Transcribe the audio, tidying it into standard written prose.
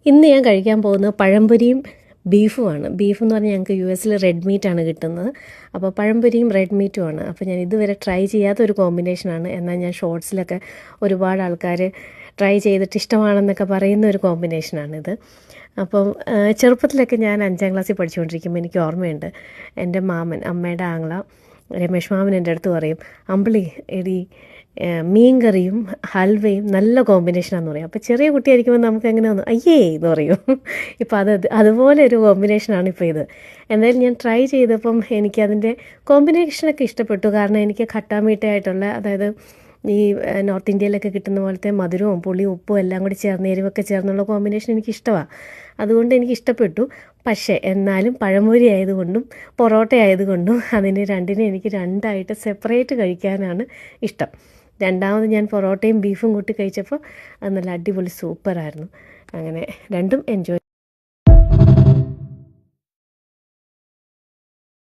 ഇന്ന് ഞാൻ കഴിക്കാൻ പോകുന്നത് പഴംപൊരിയും ബീഫുമാണ്. ബീഫ് എന്ന് പറഞ്ഞാൽ ഞങ്ങൾക്ക് US റെഡ് മീറ്റാണ് കിട്ടുന്നത്. അപ്പോൾ പഴംപൊരിയും റെഡ് മീറ്റുമാണ്. അപ്പോൾ ഞാൻ ഇതുവരെ ട്രൈ ചെയ്യാത്ത ഒരു കോമ്പിനേഷനാണ്. എന്നാൽ ഞാൻ ഷോർട്സിലൊക്കെ ഒരുപാട് ആൾക്കാർ ട്രൈ ചെയ്തിട്ട് ഇഷ്ടമാണെന്നൊക്കെ പറയുന്ന ഒരു കോമ്പിനേഷനാണിത്. അപ്പം ചെറുപ്പത്തിലൊക്കെ ഞാൻ 5ാം ക്ലാസ്സിൽ പഠിച്ചുകൊണ്ടിരിക്കുമ്പോൾ എനിക്ക് ഓർമ്മയുണ്ട്, എൻ്റെ മാമൻ, അമ്മയുടെ ആങ്ങള രമേഷ് മാമൻ എൻ്റെ അടുത്ത് പറയും, അമ്പിളി എടി മീൻ കറിയും ഹൽവയും നല്ല കോമ്പിനേഷനാണെന്ന് പറയും. അപ്പോൾ ചെറിയ കുട്ടിയായിരിക്കുമ്പോൾ നമുക്ക് എങ്ങനെ തോന്നും, അയ്യേ എന്ന് പറയും. ഇപ്പോൾ അതുപോലെ ഒരു കോമ്പിനേഷനാണ് ഇപ്പോൾ ഇത്. എന്തായാലും ഞാൻ ട്രൈ ചെയ്തപ്പം എനിക്കതിൻ്റെ കോമ്പിനേഷനൊക്കെ ഇഷ്ടപ്പെട്ടു. കാരണം എനിക്ക് ഖട്ടാ മീട്ടയായിട്ടുള്ള, അതായത് ഈ നോർത്ത് ഇന്ത്യയിലൊക്കെ കിട്ടുന്ന പോലത്തെ മധുരവും പുളിയും ഉപ്പും എല്ലാം കൂടി ചേർന്ന് എരിവൊക്കെ ചേർന്നുള്ള കോമ്പിനേഷൻ എനിക്കിഷ്ടമാണ്. അതുകൊണ്ട് എനിക്കിഷ്ടപ്പെട്ടു. പക്ഷേ എന്നാലും പഴംപൊരി ആയതുകൊണ്ടും പൊറോട്ട ആയതുകൊണ്ടും രണ്ടിനെ എനിക്ക് രണ്ടായിട്ട് സെപ്പറേറ്റ് കഴിക്കാനാണ് ഇഷ്ടം. രണ്ടാമത് ഞാൻ പൊറോട്ടയും ബീഫും കൂട്ടി കഴിച്ചപ്പോൾ അത് നല്ല അടിപൊളി സൂപ്പറായിരുന്നു. അങ്ങനെ രണ്ടും എൻജോയ്